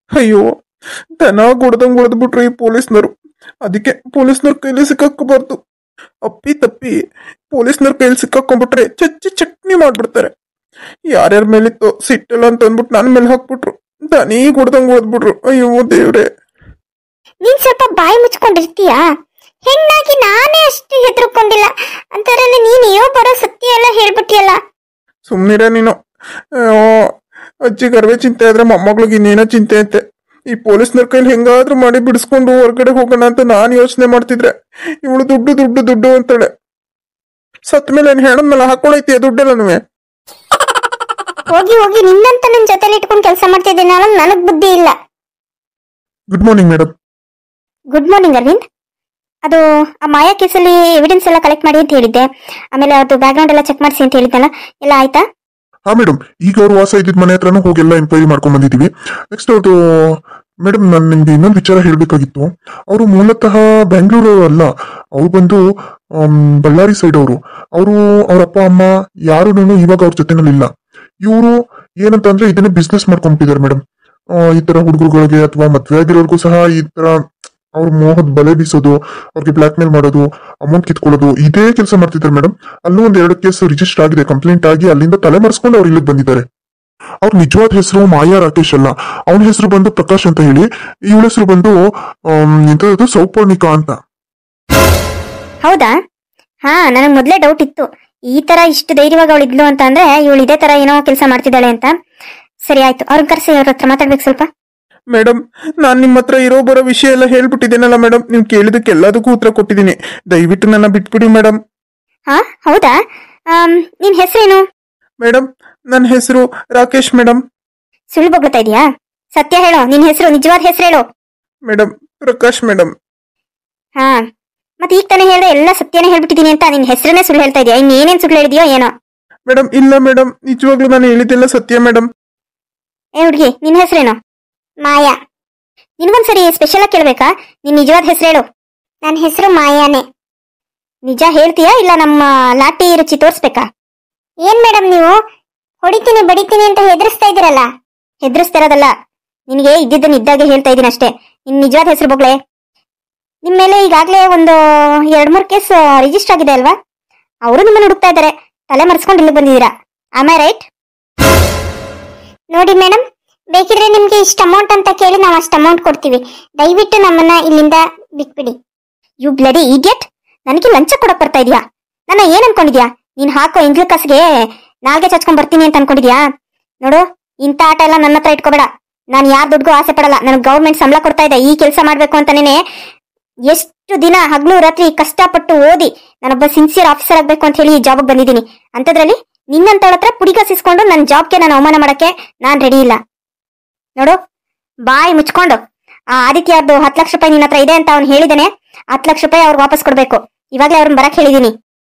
ಅಯ್ಯೋ, ದನ ಹೊಡೆದಂಗ್ ಹೊಡೆದ್ಬಿಟ್ರು ಈ ಪೊಲೀಸ್ನವರು. ಅದಕ್ಕೆ ಪೊಲೀಸ್ನವ್ರ ಕೈಲಿ ಸಿಕ್ಕಾಕೋಬಾರ್ದು. ಅಪ್ಪಿ ತಪ್ಪಿ ಪೊಲೀಸ್ನವ್ರ ಕೈಲಿ ಸಿಕ್ಕಾಕೊಂಡ್ಬಿಟ್ರೆ ಚಚ್ಚಿ ಚಟ್ನಿ ಮಾಡ್ಬಿಡ್ತಾರೆ. ಯಾರ್ಯಾರ ಮೇಲಿತ್ತು ಸಿಟ್ಟಲ್ಲ ಅಂತ ಅಂದ್ಬಿಟ್ಟು ನನ್ನ ಮೇಲೆ ಹಾಕ್ಬಿಟ್ರು. ದನೀಗ್ ಹೊಡೆದಂಗ್ ಹೊಡೆದ್ಬಿಟ್ರು. ಅಯ್ಯೋ ದೇವ್ರೆ. ನೀನ್ ಸ್ವಲ್ಪ ಬಾಯಿ ಮುಚ್ಕೊಂಡಿರ್ತೀಯಾ? ಹೆಣ್ಣಾಗಿ ನಾನೇ ಅಷ್ಟು ಹೆದರ್ಕೊಂಡಿಲ್ಲ ಅಂತರಲ್ಲಿ ನೀನ್ ಏನೋ ಬರೋ ಸತ್ಯ ಎಲ್ಲ ಹೇಳ್ಬಿಟ್ಟಿಯಲ್ಲ. ಸುಮ್ನಿರ ನೀನು. ಅಜ್ಜಿಗೆ ಅರ್ವೆ ಚಿಂತೆ ಆದ್ರೆ ಮೊಮ್ಮಗಳಿಗೆ ಇನ್ನೇನೋ ಚಿಂತೆ ಅಂತೆ. ಈ ಪೊಲೀಸ್ನವ್ರ ಕೈಲಿ ಹೆಂಗಾದ್ರೂ ಮಾಡಿ ಬಿಡಿಸ್ಕೊಂಡು ಹೊರಗಡೆ ಹೋಗೋಣ ಅಂತ ನಾನು ಯೋಚನೆ ಮಾಡ್ತಿದ್ರೆ ಇವಳು ದುಡ್ಡು ದುಡ್ಡು ದುಡ್ಡು ಅಂತಾಳೆ. ಸತ್ ಮೇಲೆ ಹೆಣ್ಣದ್ಮೇಲೆ ಹಾಕೊಳೈತಿ ದುಡ್ಡೆಲ್ಲನೂ. ಹೋಗಿ ಹೋಗಿ ನಿನ್ನಂತ ನನ್ ಜೊತೆಲಿ ಇಟ್ಕೊಂಡು ಕೆಲಸ ಮಾಡ್ತಿದ್ದೀನಿ, ನನಗ್ ಬುದ್ಧಿ ಇಲ್ಲ. Good morning madam. Good morning Aravind. ಅದು ಆ ಮಾಯಾ ಕೇಸಲ್ಲಿ ಎವಿಡೆನ್ಸ್ ಎಲ್ಲ ಕಲೆಕ್ಟ್ ಮಾಡಿ ಅಂತ ಹೇಳಿದ್ದೆ, ಆಮೇಲೆ ಅದು ಬ್ಯಾಕ್ ಗ್ರೌಂಡ್ ಎಲ್ಲ ಚೆಕ್ ಮಾಡಿಸಿ ಅಂತ ಹೇಳಿದ್ದಲ್ಲ, ಎಲ್ಲ ಆಯ್ತಾ? ಹಾ ಮೇಡಮ್, ಈಗ ಅವ್ರು ವಾಸ ಇದ್ದಿದ್ ಮನೆ ಹತ್ರನೂ ಹೋಗಿ ಎಲ್ಲ ಎಂಕ್ವೈರಿ ಮಾಡ್ಕೊಂಡ್ ಬಂದಿದೀವಿ. ನೆಕ್ಸ್ಟ್ ಅವ್ರದ್ದು ಮೇಡಮ್, ನಾನು ನಿಮ್ಗೆ ಇನ್ನೊಂದು ವಿಚಾರ ಹೇಳ್ಬೇಕಾಗಿತ್ತು. ಅವರು ಮೂಲತಃ ಬೆಂಗಳೂರು ಅಲ್ಲ, ಅವ್ರು ಬಂದು ಬಳ್ಳಾರಿ ಸೈಡ್ ಅವರು. ಅವ್ರ ಅಪ್ಪ ಅಮ್ಮ ಯಾರು ಇವಾಗ ಅವ್ರ ಜೊತೆನಲ್ಲಿ ಇಲ್ಲ. ಇವರು ಏನಂತ ಅಂದ್ರೆ ಇದನ್ನೇ ಬಿಸ್ನೆಸ್ ಮಾಡ್ಕೊಂಡ್ಬಿಟ್ಟಿದ್ದಾರೆ ಮೇಡಮ್. ಈ ತರ ಹುಡುಗರುಗಳಿಗೆ ಅಥವಾ ಮದ್ವೆ ಆಗಿರೋರ್ಗೂ ಸಹ ಈ ತರ ಅವ್ರ ಮೋಹದ್ ಬಲೆ ಬೀಸೋದು, ಅವ್ರಿಗೆ ಬ್ಲಾಕ್ ಮೇಲ್ ಮಾಡೋದು, ಅಮೌಂಟ್ ಕಿತ್ಕೊಳ್ಳೋದು, ಇದೇ ಕೆಲಸ ಮಾಡ್ತಿದ್ದಾರೆ ಮೇಡಮ್. ಅಲ್ಲೂ ಒಂದ್ 2 ಕೇಸ್ ರಿಜಿಸ್ಟರ್ ಆಗಿದೆ, ಕಂಪ್ಲೇಂಟ್ ಆಗಿ ಅಲ್ಲಿಂದ ತಲೆ ಮರೆಸ್ಕೊಂಡು ಅವ್ರು ಇಲ್ಲಿಗೆ ಬಂದಿದ್ದಾರೆ. ಅವ್ರ ನಿಜವಾದ ಹೆಸರು ಮಾಯಾ ರಾಕೇಶ್ ಅಲ್ಲ, ಅವನ ಹೆಸರು ಬಂದು ಪ್ರಕಾಶ್ ಅಂತ ಹೇಳಿ, ಇವಳ ಹೆಸರು ಬಂದು ಎಂತದ್ದು ಸೌಪರ್ಣಿಕಾ ಅಂತ. ಹೌದಾ? ಹಾ, ನನಗೆ ಮೊದಲೇ ಡೌಟ್ ಇತ್ತು, ಈ ತರ ಇಷ್ಟು ಧೈರ್ಯವಾಗಿ ಅವಳು ಇದ್ಲು ಅಂತ ಅಂದ್ರೆ ಇವಳು ಇದೇ ತರ ಏನೋ ಕೆಲಸ ಮಾಡ್ತಿದ್ದಾಳೆ ಅಂತ. ಸರಿ ಆಯ್ತು, ಅವ್ರನ್ನ ಕರೆಸಿ ಅವ್ರ ಹತ್ರ ಮಾತಾಡ್ಬೇಕು ಸ್ವಲ್ಪ. ಮೇಡಮ್, ನಾನ್ ನಿಮ್ಮ ಹತ್ರ ಇರೋ ಬರೋ ವಿಷಯ ಎಲ್ಲ ಹೇಳ್ಬಿಟ್ಟಿದ್ದೇನಲ್ಲ ಮೇಡಮ್. ನೀವು ಕೇಳಿದಕ್ಕೆ ಎಲ್ಲದಕ್ಕೂ ಉತ್ತರ ಕೊಟ್ಟಿದ್ದೀನಿ. ದಯವಿಟ್ಟು ನನ್ನ ಬಿಟ್ಬಿಡಿ ಮೇಡಮ್. ಹಾ ಹೌದಾ? ನಿನ್ ಹೆಸರೇನು? ಮೇಡಮ್, ನನ್ನ ಹೆಸರು ರಾಕೇಶ್ ಮೇಡಮ್. ಸುಳ್ಳು ಬಗ್ತಾ ಇದೀಯಾ? ಸತ್ಯ ಹೇಳೋ, ನಿನ್ ಹೆಸರು, ನಿಜವಾದ ಹೆಸರು ಹೇಳೋ. Madam, Prakash madam. ಹಾ, ಮತ್ತೆ ಈಗ ತಾನೇ ಹೇಳ್ದೆ ಎಲ್ಲ ಸತ್ಯನೇ ಹೇಳ್ಬಿಟ್ಟಿದೀನಿ ಅಂತ, ನಿನ್ ಹೆಸರನ್ನೇ ಸುಳ್ಳು ಹೇಳ್ತಾ ಇದೀಯಾ? ಇನ್ನೇನೇನ್ ಸುಳ್ಳು ಹೇಳಿದ್ಯೋ ಏನೋ. ಮೇಡಮ್, ಇಲ್ಲ ಮೇಡಮ್, ನಿಜವಾಗ್ಲೂ ನಾನು ಹೇಳಿದ್ದೆಲ್ಲ ಸತ್ಯ ಮೇಡಮ್. ಏ ಹುಡುಗಿ, ನಿನ್ ಹೆಸರೇನು? ಮಾಯಾ. ನಿನ್ಗೊಂದ್ಸರಿ ಸ್ಪೆಷಲ್ ಆಗಿ ಕೇಳ್ಬೇಕಾ? ನಿನ್ ನಿಜವಾದ ಹೆಸರು ಹೇಳು. ನನ್ನ ಹೆಸರು ಮಾಯಾನೇ. ನಿಜ ಹೇಳ್ತೀಯಾ ಇಲ್ಲ ನಮ್ಮ ಲಾಟಿ ರುಚಿ ತೋರಿಸ್ಬೇಕಾ? ಏನ್ ಮೇಡಮ್ ನೀವು ಹೊಡಿತೀನಿ ಬಡಿತೀನಿ ಅಂತ ಹೆದರ್ಸ್ತಾ ಇದ್ದೀರಲ್ಲ? ಹೆದರ್ಸ್ತಾ ಇರೋದಲ್ಲ, ನಿನಗೆ ಇದ್ದಿದ್ದನ್ನು ಇದ್ದಾಗೆ ಹೇಳ್ತಾ ಇದ್ದೀನಿ ಅಷ್ಟೇ. ನಿನ್ ನಿಜವಾದ ಹೆಸರು ಬೊಗ್ಳೆ. ನಿಮ್ ಮೇಲೆ ಈಗಾಗಲೇ ಒಂದು 2-3 ಕೇಸ್ ರಿಜಿಸ್ಟರ್ ಆಗಿದೆ ಅಲ್ವಾ? ಅವರು ನಿಮ್ಮನ್ನು ಹುಡುಕ್ತಾ ಇದ್ದಾರೆ, ತಲೆ ಮರೆಸ್ಕೊಂಡು ಇಲ್ಲಿಗೆ ಬಂದಿದ್ದೀರಾ. Am I right? ನೋಡಿ ಮೇಡಮ್, ಬೇಕಿದ್ರೆ ನಿಮ್ಗೆ ಇಷ್ಟ ಅಮೌಂಟ್ ಅಂತ ಕೇಳಿ ನಾವು ಅಷ್ಟು ಅಮೌಂಟ್ ಕೊಡ್ತೀವಿ. ದಯವಿಟ್ಟು ನಮ್ಮನ್ನ ಇಲ್ಲಿಂದ ಬಿಟ್ಬಿಡಿ. ಯು ಬ್ಲಡಿ ಇಡಿಯಟ್, ನನಗೆ ಲಂಚ ಕೊಡಕ್ ಬರ್ತಾ ಇದೀಯಾ? ನನ್ನ ಏನ್ ಅನ್ಕೊಂಡಿದ್ಯಾ? ನೀನ್ ಹಾಕೋ ಇಂಗ್ಲ ಕಾಸಿಗೆ ನಾಲ್ಗೆ ಚಚ್ಕೊಂಡ್ ಬರ್ತೀನಿ ಅಂತ ಅನ್ಕೊಂಡಿದ್ಯಾ? ನೋಡು, ಇಂಥ ಆಟ ಎಲ್ಲ ನನ್ನ ಹತ್ರ ಇಟ್ಕೋಬೇಡ. ನಾನು ಯಾರ ದುಡ್ಗೂ ಆಸೆ ಪಡಲ್ಲ. ನನಗೆ ಗೌರ್ಮೆಂಟ್ ಸಂಬಳ ಕೊಡ್ತಾ ಇದೆ, ಈ ಕೆಲಸ ಮಾಡ್ಬೇಕು ಅಂತಾನೇನೆ ಎಷ್ಟು ದಿನ ಹಗ್ಲು ರಾತ್ರಿ ಕಷ್ಟಪಟ್ಟು ಓದಿ ನಾನೊಬ್ಬ ಸಿನ್ಸಿಯರ್ ಆಫೀಸರ್ ಆಗ್ಬೇಕು ಅಂತ ಹೇಳಿ ಈ ಜಾಬ್ಗೆ ಬಂದಿದ್ದೀನಿ. ಅಂತದ್ರಲ್ಲಿ ನಿನ್ನಂತವಳ ಹತ್ರ ಪುಡಿಕಾಸಿಸ್ಕೊಂಡು ನನ್ನ ಜಾಬ್ಗೆ ನಾನು ಅವಮಾನ ಮಾಡಕ್ಕೆ ನಾನ್ ರೆಡಿ ಇಲ್ಲ. ನೋಡು, ಬಾಯಿ ಮುಚ್ಕೊಂಡು ಆ ಆದಿತ್ಯದ್ದು 10 ಲಕ್ಷ ರೂಪಾಯಿ ನಿನ್ನ ಹತ್ರ ಇದೆ ಅಂತ ಅವ್ನು ಹೇಳಿದಾನೆ. 10 ಲಕ್ಷ ರೂಪಾಯಿ ಅವ್ರು ವಾಪಸ್ ಕೊಡ್ಬೇಕು. ಇವಾಗಲೇ ಅವ್ರನ್ನ ಬರಕ್ ಹೇಳಿದೀನಿ.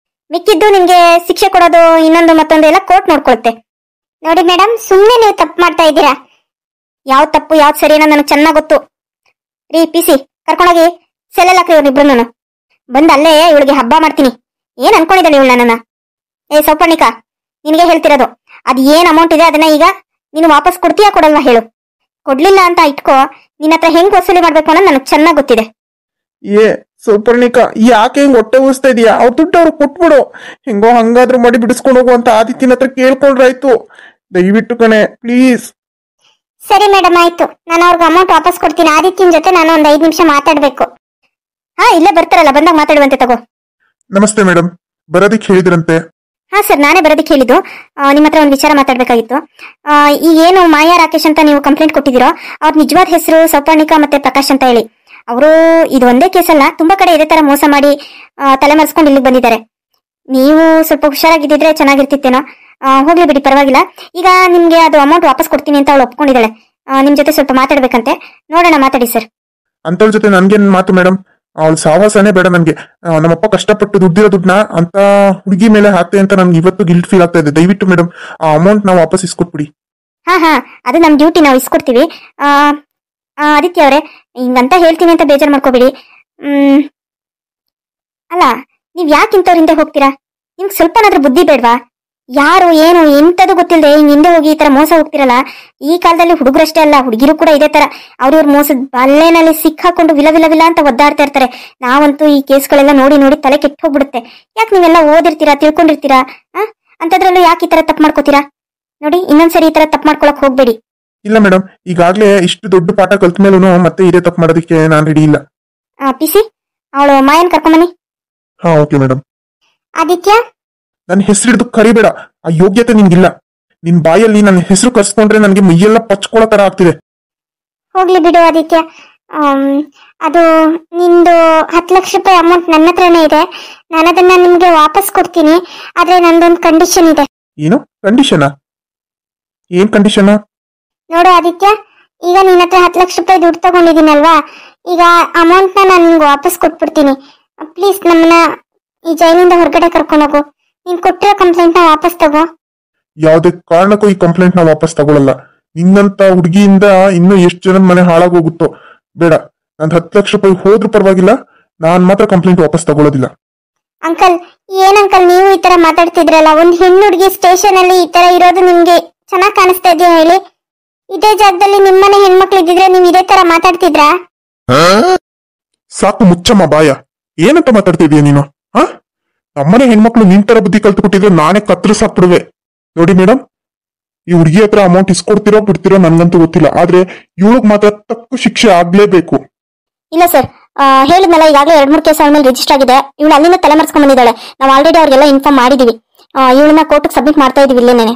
ಮಿಕ್ಕಿದ್ದು ನಿಮ್ಗೆ ಶಿಕ್ಷೆ ಕೊಡೋದು ಇನ್ನೊಂದು ಮತ್ತೊಂದು ಎಲ್ಲ ಕೋರ್ಟ್ ನೋಡ್ಕೊಳುತ್ತೆ. ನೋಡಿ ಮೇಡಮ್, ಸುಮ್ಮನೆ ನೀವು ತಪ್ಪು ಮಾಡ್ತಾ ಇದ್ದೀರಾ. ಯಾವ್ದು ತಪ್ಪು ಯಾವ್ದು ಸರಿ ಅನ್ನೋದು ನನಗೆ ಚೆನ್ನಾಗಿ ಗೊತ್ತು. ರೀ PC, ಕರ್ಕೊಂಡೋಗಿ ಸೆಲ್ಲೆಲ್ಲ ಹಾಕ್ರಿ ಇವ್ರಿಬ್ರು. ಬಂದು ಅಲ್ಲೇ ಇವಳಿಗೆ ಹಬ್ಬ ಮಾಡ್ತೀನಿ. ಏನ್ ಅನ್ಕೊಂಡಿದ್ದಾಳೆ ಇವಳು ನನ್ನನ್ನ? ಏ ಸೌಪರ್ಣಿಕಾ, ನಿನಗೆ ಹೇಳ್ತಿರೋದು, ಅದು ಏನ್ ಅಮೌಂಟ್ ಇದೆ ಅದನ್ನ ಈಗ ನೀನು ವಾಪಸ್ ಕೊಡ್ತೀಯಾ ಕೊಡಲ್ವಾ ಹೇಳು. ಕೊಡ್ಲಿಲ್ಲ ಅಂತ ಇಟ್ಕೋ, ನಿನ್ನ ಹತ್ರ ಹೆಂಗ್ ವಸೂಲಿ ಮಾಡ್ಬೇಕು ಅನ್ನೋದು ನನಗೆ ಚೆನ್ನಾಗಿ ಗೊತ್ತಿದೆ. ಏ ಸೌಪರ್ಣಿಕಾ, ಯಾಕೆ ಹಿಂಗ್ ಹೊಟ್ಟೆ ಉಳಿಸ್ತಾ ಇದೀಯಾ? ಅವ್ರ ದುಡ್ಡು ಅವ್ರು ಕೊಟ್ಬಿಡು. ಹೆಂಗೋ ಹಂಗಾದ್ರೂ ಮಾಡಿ ಬಿಡಿಸ್ಕೊಂಡು ಹೋಗುವಂತ ಆದಿತ್ಯನ ಹತ್ರ ಕೇಳ್ಕೊಂಡ್ರಾಯ್ತು. ದಯವಿಟ್ಟು ಕಣೆ, ಪ್ಲೀಸ್. ಸರಿ ಮೇಡಮ್, ಆಯ್ತು, ನಾನು ಅವ್ರಿಗೆ ಅಮೌಂಟ್ ವಾಪಸ್ ಕೊಡ್ತೀನಿ. ಆದಿತ್ಯನ ಜೊತೆ ನಾನು ಒಂದು 5 ನಿಮಿಷ ಮಾತಾಡ್ಬೇಕು. ಹಾ, ಇಲ್ಲೇ ಬರ್ತಾರಲ್ಲ, ಬಂದಾಗ ಮಾತಾಡುವಂತೆ ತಗೋ. ನಮಸ್ತೆ ಮೇಡಮ್, ಬರೋದಿಕ್ ಹೇಳಿದ್ರಂತೆ. ಹಾ ಸರ್, ನಾನೇ ಬರೋದಕ್ಕೆ ಹೇಳಿದ್ದು. ನಿಮ್ಮ ಹತ್ರ ಒಂದು ವಿಚಾರ ಮಾತಾಡ್ಬೇಕಾಗಿತ್ತು. ಈಗ ಏನು ಮಾಯಾ ರಾಕೇಶ್ ಅಂತ ನೀವು ಕಂಪ್ಲೇಂಟ್ ಕೊಟ್ಟಿದ್ದೀರೋ, ಅವ್ರ ನಿಜವಾದ ಹೆಸರು ಸೌಪರ್ಣಿಕಾ ಮತ್ತೆ ಪ್ರಕಾಶ್ ಅಂತ ಹೇಳಿ. ಅವರು ಇದು ಒಂದೇ ಕೇಸ್ ಅಲ್ಲ, ತುಂಬಾ ಕಡೆ ಇದೇ ತರ ಮೋಸ ಮಾಡಿ ತಲೆ ಮರೆಸ್ಕೊಂಡು ಇಲ್ಲಿಗೆ ಬಂದಿದ್ದಾರೆ. ನೀವು ಸ್ವಲ್ಪ ಹುಷಾರಾಗಿದ್ದಿದ್ರೆ ಚೆನ್ನಾಗಿರ್ತಿತ್ತೇನೋ. ಹೋಗ್ಲಿ ಬಿಡಿ, ಪರವಾಗಿಲ್ಲ. ಈಗ ನಿಮ್ಗೆ ಅದು ಅಮೌಂಟ್ ವಾಪಸ್ ಕೊಡ್ತೀನಿ ಅಂತ ಅವಳು ಒಪ್ಕೊಂಡಿದ್ದಾಳೆ. ನಿಮ್ ಜೊತೆ ಸ್ವಲ್ಪ ಮಾತಾಡ್ಬೇಕಂತೆ. ನೋಡೋಣ, ಮಾತಾಡಿ ಸರ್. ಅಂತವ್ರ ಜೊತೆ ನನ್ಗೇನ್ ಮಾತು ಮೇಡಮ್? ಅವಳ ಸಾವಾಸನೇ ಬೇಡ ನನ್ಗೆ. ನಮ್ಮಪ್ಪ ಕಷ್ಟಪಟ್ಟು ದುಡ್ಡಿರೋ ದುಡ್ಡನ್ನ ಅಂತ ಹುಡುಗಿ ಮೇಲೆ ಹಾಕ್ತೆ ಅಂತ ನನ್ಗೆ ಇವತ್ತು ಗಿಲ್ಟ್ ಫೀಲ್ ಆಗ್ತಾ ಇದೆ. ದಯವಿಟ್ಟು ಮೇಡಮ್, ಆ ಅಮೌಂಟ್ ನಾವು ವಾಪಸ್ ಇಸ್ಕೊಟ್ಬಿಡಿ. ಹಾ, ಅದು ನಮ್ ಡ್ಯೂಟಿ, ನಾವು ಇಸ್ಕೊಡ್ತೀವಿ. ಆದಿತ್ಯ ಅವರೇ, ಹಿಂಗಂತ ಹೇಳ್ತೀನಿ ಅಂತ ಬೇಜಾರು ಮಾಡ್ಕೋಬೇಡಿ. ಅಲ್ಲ, ನೀವ್ ಯಾಕೆ ಇಂಥವ್ರ ಹಿಂದೆ ಹೋಗ್ತೀರಾ? ನಿಮ್ಗೆ ಸ್ವಲ್ಪನಾದ್ರೂ ಬುದ್ಧಿ ಬೇಡ್ವಾ? ಯಾರು ಏನು ಎಂತದು ಗೊತ್ತಿಲ್ಲದೆ ಹಿಂದೆ ಹೋಗಿ ಈ ತರ ಮೋಸ ಹೋಗ್ತಿರಲ್ಲ. ಈ ಕಾಲದಲ್ಲಿ ಹುಡುಗರಷ್ಟೇ ಅಲ್ಲ, ಹುಡುಗಿರು ಕೂಡ ಇದೇ ತರ ಅವ್ರ ಮೋಸದ ಬಲ್ಲೆನಲ್ಲಿ ಸಿಕ್ಕಾಕೊಂಡು ವಿಲ ವಿಲ ವಿಲ ಅಂತ ಒದ್ದಾಡ್ತಾ ಇರ್ತಾರೆ. ನಾವಂತೂ ಈ ಕೇಸ್ಗಳೆಲ್ಲ ನೋಡಿ ನೋಡಿ ತಲೆ ಕೆಟ್ಟು ಹೋಗ್ಬಿಡುತ್ತೆ. ಯಾಕೆ ನೀವೆಲ್ಲ ಓದಿರ್ತೀರಾ, ತಿಳ್ಕೊಂಡಿರ್ತೀರಾ, ಅಂತದ್ರಲ್ಲೂ ಯಾಕೆ ಈ ತರ ತಪ್ಪು ಮಾಡ್ಕೋತೀರಾ? ನೋಡಿ, ಇನ್ನೊಂದ್ಸರಿ ಈ ತರ ತಪ್ಪು ಮಾಡ್ಕೊಳಕ್ ಹೋಗ್ಬೇಡಿ. ಇಲ್ಲ ಮೇಡಮ್, ಈಗಾಗ್ಲೇ ಇಷ್ಟು ದೊಡ್ಡ ಪಾಠ ಕಲ್ತ ಮೇಲೂ ಮತ್ತೆ ಇದೇ ತಪ್ಪು ಮಾಡೋದಕ್ಕೆ ನಾನು ರೆಡಿ ಇಲ್ಲ. ಪಿಸಿ, ಅವಳು ಮಾಯನ್ ಕರ್ಕೊಂಬನ್ನಿ. ಹಾ, ಓಕೆ ಮೇಡಮ್. ಆದಿತ್ಯ, ನನ್ನ ಹೆಸರು ಹಿಡಿದು ಕರಿಬೇಡ, ಆ ಯೋಗ್ಯತೆ ನಿನ್ಗಿಲ್ಲ. ನಿನ್ ಬಾಯಲ್ಲಿ ನನ್ನ ಹೆಸರು ಕರ್ಸ್ಕೊಂಡ್ರೆ ನನಗೆ ಮೈಯೆಲ್ಲ ಪಚ್ಕೊಳ್ಳೋ ತರ ಆಗ್ತಿದೆ. ಹೋಗ್ಲಿ ಬಿಡು ಆದಿತ್ಯ. ಅದು ನಿಂದು 10 ಲಕ್ಷ ರೂಪಾಯಿ ಅಮೌಂಟ್ ನನ್ನ ಹತ್ರನೇ ಇದೆ. ನಾನು ಅದನ್ನ ನಿಮ್ಗೆ ವಾಪಸ್ ಕೊಡ್ತೀನಿ. ಆದ್ರೆ ನಂದೊಂದು ಕಂಡೀಷನ್ ಇದೆ. ಏನು ಕಂಡೀಷನಾ? ಏನ್ ಕಂಡೀಷನಾ? ನೋಡು ಆದಿತ್ಯ, ಈಗ ನಿನ್ನ ಹತ್ರ 10 ಲಕ್ಷ ರೂಪಾಯಿ ದುಡ್ಡು ತಗೊಂಡಿದ್ದೀನಲ್ವಾ, ಈಗ ಅಮೌಂಟ್ ನಾನು ನಿಮ್ಗೆ ವಾಪಸ್ ಕೊಟ್ಬಿಡ್ತೀನಿ. ಪ್ಲೀಸ್ ನಮ್ಮನ್ನ ಈ ಜೈಲಿಂದ ಹೊರಗಡೆ ಕರ್ಕೊಂಡೋಗು. ನೀನ್ ಕೊಟ್ಟಿರೋ ಕಂಪ್ಲೇಂಟ್ ನ ವಾಪಸ್ ತಗೋ. ಯಾವುದೇ ಕಾರಣಕ್ಕೂ ಈ ಕಂಪ್ಲೇಂಟ್ ನ ವಾಪಸ್ ತಗೊಳ್ಳಲ್ಲ. ನಿನ್ನಂತ ಹುಡುಗಿಯಿಂದ ಇನ್ನೂ ಎಷ್ಟು ಜನದ ಮನೆ ಹಾಳಾಗೋಗುತ್ತೋ. ಬೇಡ, ನಂದು 10 ಲಕ್ಷ ರೂಪಾಯಿ ಹೋದ್ರೂ ಪರವಾಗಿಲ್ಲ, ನಾನ್ ಮಾತ್ರ ಕಂಪ್ಲೇಂಟ್ ವಾಪಸ್ ತಗೊಳ್ಳೋದಿಲ್ಲ. ಅಂಕಲ್, ಏನ್ ಅಂಕಲ್ ನೀವು ಈ ತರ ಮಾತಾಡ್ತಿದ್ರಲ್ಲ? ಒಂದ್ ಹೆಣ್ಣು ಹುಡುಗಿ ಸ್ಟೇಷನ್ ಅಲ್ಲಿ ಈ ತರ ಇರೋದು ನಿಮ್ಗೆ ಚೆನ್ನಾಗ್ ಕಾಣಿಸ್ತಾ ಇದೆಯಾ ಹೇಳಿ? ಇದೇ ಜಾಗದಲ್ಲಿ ನಿಮ್ಮನೆ ಹೆಣ್ಮಕ್ಳು ಇದ್ದಿದ್ರೆ ನೀವ್ ಇದೇ ತರ ಮಾತಾಡ್ತಿದ್ರಾ? ಸಾಕು ಮುಚ್ಚಮ್ಮ ಬಾಯ. ಏನಂತ ಮಾತಾಡ್ತಿದೀಯ ನೀನು? ನಮ್ಮನೆ ಹೆಣ್ಮಕ್ಳು ನಿನ್ ತರ ಬುದ್ಧಿ ಕಲ್ತ್ಬಿಟ್ಟಿದ್ರೆ ನಾನೇ ಕತ್ತರಿಸಾಕ್ಬಿಡುವೆ. ನೋಡಿ ಮೇಡಮ್, ಈ ಹುಡುಗಿ ಹತ್ರ ಅಮೌಂಟ್ ಇಸ್ಕೊಡ್ತಿರೋ ಬಿಡ್ತಿರೋ ನನ್ಗಂತೂ ಗೊತ್ತಿಲ್ಲ, ಆದ್ರೆ ಇವಳಿಗೆ ಮಾತ್ರ ತಕ್ಕ ಶಿಕ್ಷೆ ಆಗ್ಲೇಬೇಕು. ಇಲ್ಲ ಸರ್, ಹೇಳಿದ್ನಲ್ಲ, ಈಗಾಗಲೇ 2-3 ಕೇಸ್ ಅವಳ ಮೇಲೆ ರಿಜಿಸ್ಟರ್ ಆಗಿದೆ. ಇವಳು ಅಲ್ಲಿಂದ ತಲೆಮರೆಸ್ಕೊಂಡ್ ಬಂದಿದ್ದಾಳೆ. ನಾವು ಆಲ್ರೆಡಿ ಅವ್ರಿಗೆಲ್ಲ ಇನ್ಫಾರ್ಮ್ ಮಾಡಿದೀವಿ. ಇವಳನ್ನ ಕೋರ್ಟ್ಗೆ ಸಬ್ಮಿಟ್ ಮಾಡ್ತಾ ಇದೀವಿ ಇಲ್ಲೇನೆ.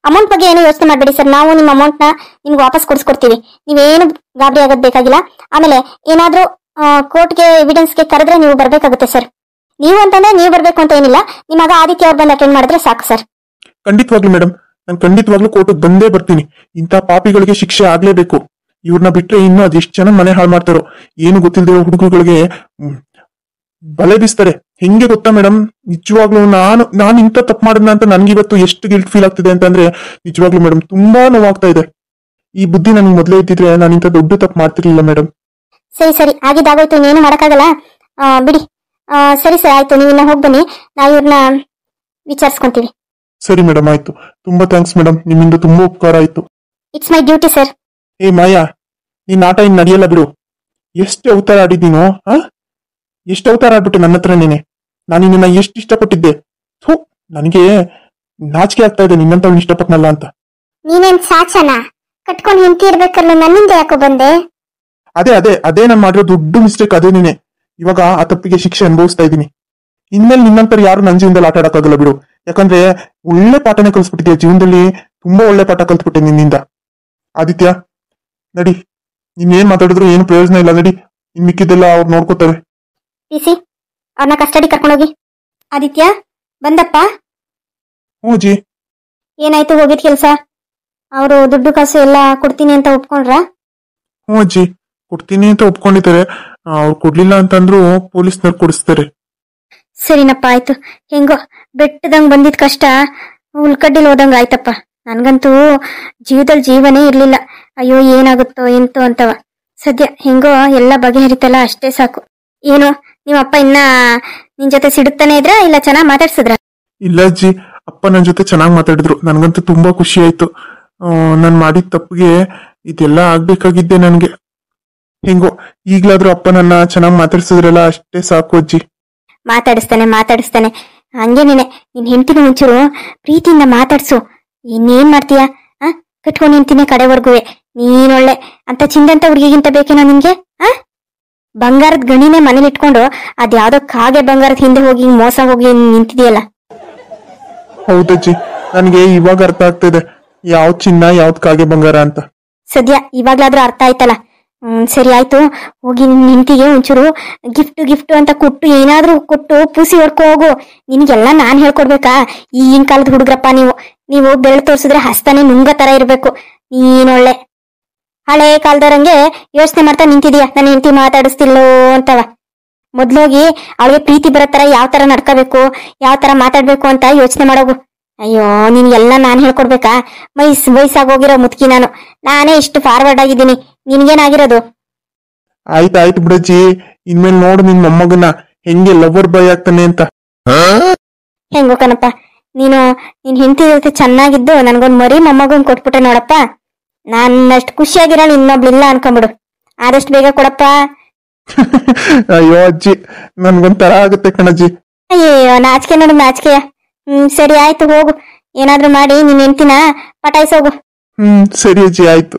ಅಮೌಂಟ್ ಬಗ್ಗೆ ಏನು ಯೋಚನೆ ಮಾಡಬೇಡಿ ಸರ್, ನಾವು ನಿಮ್ಮ ಅಮೌಂಟ್ ನ ನಿಮ್ಗೆ ವಾಪಸ್ ಕೊಡಿಸ್ಕೊಡ್ತೀವಿ. ನೀವೇನು ಗಾಬರಿ ಆಗೋದ್ ಬೇಕಾಗಿಲ್ಲ. ಆಮೇಲೆ ಏನಾದ್ರೂ ಕೋರ್ಟ್ಗೆ ಎವಿಡೆನ್ಸ್ಗೆ ಕರೆದ್ರೆ ನೀವು ಬರ್ಬೇಕಾಗುತ್ತೆ ಸರ್. ನೀವು ಅಂತಂದ್ರೆ ನೀವು ಬರ್ಬೇಕು ಅಂತ ಏನಿಲ್ಲ, ನಿಮ್ಮ ಮಗ ಆದಿತ್ಯ ಅವ್ರು ಬಂದು ಅಟೆಂಡ್ ಮಾಡಿದ್ರೆ ಸಾಕು ಸರ್. ಖಂಡಿತವಾಗ್ಲು ಮೇಡಮ್, ನಾನು ಖಂಡಿತವಾಗ್ಲೂ ಕೋರ್ಟ್ಗೆ ಬಂದೇ ಬರ್ತೀನಿ. ಇಂಥ ಪಾಪಿಗಳಿಗೆ ಶಿಕ್ಷೆ ಆಗ್ಲೇಬೇಕು. ಇವ್ರನ್ನ ಬಿಟ್ರೆ ಇನ್ನೂ ಅದೆಷ್ಟು ಜನ ಮನೆ ಹಾಳು ಮಾಡ್ತಾರೋ. ಏನು ಗೊತ್ತಿಲ್ಲದಿರೋ ಹುಡುಗರುಗಳಿಗೆ ಬಲೆ ಬೀಸ್ತಾರೆ. ಹೆಂಗೆ ಗೊತ್ತಾ ಮೇಡಮ್, ನಿಜವಾಗ್ಲೂ ನಾನು ಇಂಥ ತಪ್ಪು ಮಾಡಿದ್ನ ಅಂತ ನನ್ಗಿವತ್ತು ಎಷ್ಟು ಗಿಲ್ಟ್ ಫೀಲ್ ಆಗ್ತಿದೆ ಅಂತಂದ್ರೆ ನಿಜವಾಗ್ಲೂ ಮೇಡಮ್ ತುಂಬಾ ನೋವಾಗ್ತಾ ಇದೆ. ಈ ಬುದ್ಧಿ ನನಗೆ ಮೊದಲೇ ಇದ್ದಿದ್ರೆ ನಾನು ಇಂಥ ದೊಡ್ಡ ತಪ್ಪು ಮಾಡ್ತಿರ್ಲಿಲ್ಲ ಮೇಡಮ್. ಸರಿ, ಆಗಿದ್ದಾಗೋಯ್ತು, ಇನ್ನೇನು ಮಾಡಕ್ಕಾಗಲ್ಲ, ಬಿಡಿ. ಸರಿ ಸರ್, ಆಯ್ತು, ನೀವು ಇನ್ನ ಹೋಗಿ ಬನ್ನಿ, ನಾವು ಇವ್ರನ್ನ ವಿಚಾರಿಸ್ಕೊಂತೀವಿ. ಸರಿ ಮೇಡಮ್, ಆಯ್ತು. ತುಂಬಾ ಥ್ಯಾಂಕ್ಸ್ ಮೇಡಮ್, ನಿಮ್ಮಿಂದ ತುಂಬಾ ಉಪಕಾರ ಆಯ್ತು. It's my duty sir. ಏ ಮಾಯಾ, ನೀನ್ ಆಟ ಇನ್ ನಡೆಯಲ್ಲ ಬಿಡು. ಎಷ್ಟು ಅವತಾರ ಆಡಿದ್ದೀನೋ, ಎಷ್ಟು ಅವತಾರ ಆಡ್ಬಿಟ್ಟೆ ನನ್ನ ಹತ್ರ ನೀನೆ. ನಾನು ನಿನ್ನ ಎಷ್ಟು ಇಷ್ಟಪಟ್ಟಿದ್ದೆ. ನನಗೆ ನಾಚಿಕೆ ಆಗ್ತಾ ಇದೆ ನಿನ್ನಂತವ್ನ ಇಷ್ಟಪಟ್ನಲ್ಲ ಅಂತ. ನೀನೇನ್ ಸಾಚನ ಕಟ್ಕೊಂಡು ಹಿಂತಿ ಇರ್ಬೇಕಲ್ಲ, ನನ್ನಿಂದ ಯಾಕೋ ಬಂದೆ? ಅದೇ ನಾನು ಮಾಡಿರೋ ದೊಡ್ಡ ಮಿಸ್ಟೇಕ್ ಅದೇನೇನೆ. ಇವಾಗ ಆ ತಪ್ಪಿಗೆ ಶಿಕ್ಷೆ ಅನುಭವಿಸ್ತಾ ಇದ್ದೀನಿ. ಇನ್ಮೇಲೆ ನಿನ್ನಂತರ ಯಾರು ನನ್ನ ಜೀವನದಲ್ಲಿ ಆಟ ಆಡಕ್ಕಾಗಲ್ಲ ಬಿಡು. ಯಾಕಂದ್ರೆ ಒಳ್ಳೆ ಪಾಠನೇ ಕಲಿಸ್ಬಿಟ್ಟಿದ್ಯಾ ಜೀವನದಲ್ಲಿ. ತುಂಬಾ ಒಳ್ಳೆ ಪಾಠ ಕಲ್ತ್ಬಿಟ್ಟೆ ನಿನ್ನಿಂದ. ಆದಿತ್ಯ, ನಡಿ. ನೀನ್ ಮಾತಾಡಿದ್ರು ಏನು ಪ್ರಯೋಜನ ಇಲ್ಲ, ನಡಿ. ಇನ್ ಮಿಕ್ಕಿದ್ದೆಲ್ಲ ಅವ್ರು ನೋಡ್ಕೋತಾರೆ. ಪಿಸಿ, ಅವ್ರನ್ನ ಕಸ್ಟಡಿ ಕರ್ಕೊಂಡೋಗಿ. ಆದಿತ್ಯ ಬಂದಪ್ಪ. ಹ್ಞೂ ಜಿ. ಏನಾಯ್ತು ಹೋಗಿದ್ ಕೆಲ್ಸ? ಅವರು ದುಡ್ಡು ಕಾಸು ಎಲ್ಲ ಕೊಡ್ತೀನಿ ಅಂತ ಒಪ್ಕೊಂಡ್ರ? ಹ್ಞೂ ಅಜ್ಜಿ, ಕೊಡ್ತೀನಿ ಅಂತ ಒಪ್ಕೊಂಡಿದ್ದಾರೆ. ಅವ್ರು ಕೊಡ್ಲಿಲ್ಲ ಅಂತಂದ್ರು ಪೊಲೀಸ್ನವ್ರು ಕೊಡಿಸ್ತಾರೆ. ಸರಿನಪ್ಪ, ಆಯ್ತು. ಹೆಂಗೋ ಬೆಟ್ಟದಂಗ್ ಬಂದಿದ್ ಕಷ್ಟ ಉಳ್ಕಡ್ಡಿಲ್ ಹೋದಂಗ ಆಯ್ತಪ್ಪ. ನನ್ಗಂತೂ ಜೀವದಲ್ಲಿ ಜೀವನೇ ಇರ್ಲಿಲ್ಲ. ಅಯ್ಯೋ ಏನಾಗುತ್ತೋ ಎಂತೋ ಅಂತವ. ಸದ್ಯ ಹೆಂಗೋ ಎಲ್ಲ ಬಗೆಹರಿತಲ್ಲ, ಅಷ್ಟೇ ಸಾಕು. ಏನು ನಿಮ್ಮ ಅಪ್ಪ ಇನ್ನ ನಿನ್ ಜೊತೆ ಸಿಡುತ್ತಾನೆ ಇದ್ರ, ಇಲ್ಲ ಚೆನ್ನಾಗ್ ಮಾತಾಡ್ಸಿದ್ರ? ಇಲ್ಲ ಅಜ್ಜಿ, ಅಪ್ಪ ನನ್ನ ಜೊತೆ ಚೆನ್ನಾಗಿ ಮಾತಾಡಿದ್ರು. ನನ್ಗಂತೂ ತುಂಬಾ ಖುಷಿ ಆಯ್ತು. ನಾನ್ ಮಾಡಿದ ತಪ್ಪಿಗೆ ಇದೆಲ್ಲ ಆಗ್ಬೇಕಾಗಿದ್ದೆ ನನ್ಗೆ. ಹೆಂಗೋ ಈಗ್ಲಾದ್ರೂ ಅಪ್ಪ ನನ್ನ ಚೆನ್ನಾಗಿ ಮಾತಾಡ್ಸಿದ್ರಲ್ಲ, ಅಷ್ಟೇ ಸಾಕು ಅಜ್ಜಿ. ಮಾತಾಡಿಸ್ತಾನೆ ಹಂಗೆ ನಿನ್ ಹೆಂಡತಿನ ಮುಂಚೂರು ಪ್ರೀತಿಯಿಂದ ಮಾತಾಡ್ಸು. ಇನ್ನೇನ್ ಮಾಡ್ತೀಯ? ಕಟ್ಕೊಂಡು ನಿಂತಿನೇ ಕಡೆವರ್ಗುವೆ. ನೀನೊಳ್ಳೆ ಅಂತ ಚಿಂದಂತ ಹುಡುಗಿಗಿಂತ ಬೇಕೇನೋ ನಿನ್ಗೆ? ಬಂಗಾರದ ಗಣಿನೇ ಮನೇಲಿ ಇಟ್ಕೊಂಡು ಅದ್ಯಾವ್ದೋ ಕಾಗೆ ಬಂಗಾರದ ಹಿಂದೆ ಹೋಗಿ ಮೋಸ ಹೋಗಿ ನಿಂತಿದೆಯಲ್ಲ. ಹೌದಜ್ಜಿ, ನನ್ಗೆ ಇವಾಗ ಅರ್ಥ ಆಗ್ತಿದೆ ಯಾವ್ದ್ ಚಿನ್ನ ಯಾವ್ದ್ ಕಾಗೆ ಬಂಗಾರ ಅಂತ. ಸದ್ಯ ಇವಾಗ್ಲಾದ್ರೂ ಅರ್ಥ ಆಯ್ತಲ್ಲ. ಸರಿ ಆಯ್ತು, ಹೋಗಿ ನಿನ್ ಹೆಂಡತಿಗೆ ಒಂಚೂರು ಗಿಫ್ಟ್ ಅಂತ ಕೊಟ್ಟು ಏನಾದ್ರೂ ಕೊಟ್ಟು ಪೂಸಿ ಹೊಡ್ಕೊ ಹೋಗು. ನಿನ್ಗೆಲ್ಲ ನಾನ್ ಹೇಳ್ಕೊಡ್ಬೇಕಾ? ಈಗಿನ ಕಾಲದ ಹುಡುಗ್ರಪ್ಪ ನೀವು ಬೆರಳು ತೋರ್ಸಿದ್ರೆ ಹಸ್ತಾನೆ ನುಂಗ ತರ ಇರ್ಬೇಕು. ನೀನೊಳ್ಳೆ ಹಳೆ ಕಾಲದವ್ರಂಗೆ ಯೋಚನೆ ಮಾಡ್ತಾ ನಿಂತಿದೀಯ, ನನ್ನ ಹೆಂಡತಿ ಮಾತಾಡಿಸ್ತಿಲ್ಲೋ ಅಂತವ. ಮೊದ್ಲೋಗಿ ಅವಳಿಗೆ ಪ್ರೀತಿ ಬರೋ ತರ ಯಾವ ತರ ನಡ್ಕೋಬೇಕು, ಯಾವ ತರ ಮಾತಾಡ್ಬೇಕು ಅಂತ ಯೋಚನೆ ಮಾಡೋಗು. ಅಯ್ಯೋ, ನಿನ್ಗೆಲ್ಲ ನಾನ್ ಹೇಳ್ಕೊಡ್ಬೇಕಾ? ವಯಸ್ಸಾಗೋಗಿರೋ ಮುದುಕಿ ನಾನೇ ಇಷ್ಟು ಫಾರ್ವರ್ಡ್ ಆಗಿದ್ದೀನಿ, ನಿನ್ಗೇನಾಗಿರೋದು? ಆಯ್ತು ಬಿಡಜ್ಜಿ, ಇನ್ಮೇಲೆ ನೋಡು ನಿನ್ ಮೊಮ್ಮಗನ ಹೆಂಗೆ ಲವರ್ ಬಾಯ್ ಆಗ್ತಾನೆ ಅಂತ. ಹೆಂಗೋ ಕಣಪ್ಪ, ನೀನು ನಿನ್ ಹೆಂಡತಿ ಜೊತೆ ಚೆನ್ನಾಗಿದ್ದು ನನ್ಗೊಂದ್ ಮರಿ ಮೊಮ್ಮಗನ್ ಕೊಟ್ಬಿಟ್ಟೆ ನೋಡಪ್ಪ, ನಾನಷ್ಟು ಖುಷಿಯಾಗಿರೋಳು ಇನ್ನೊಬ್ಳಿಲ್ಲ ಅನ್ಕೊಂಬಿಡು. ಆದಷ್ಟು ಬೇಗ ಕೊಡಪ್ಪ. ಅಯ್ಯೋ ಅಜ್ಜಿ, ನನ್ಗೊಂಥರ ಆಗುತ್ತೆ ಕಣಜ್ಜಿ. ಅಯ್ಯೋ ನಾಚಿಕೆ ನೋಡು ನಾಚಿಕೆಯ. ಸರಿ ಆಯ್ತು ಹೋಗು, ಏನಾದ್ರೂ ಮಾಡಿ ನಿನ್ ಹೆಂಡ್ತಿನ ಪಟಾಯಿಸೋಗು. ಸರಿ ಅಜ್ಜಿ, ಆಯ್ತು.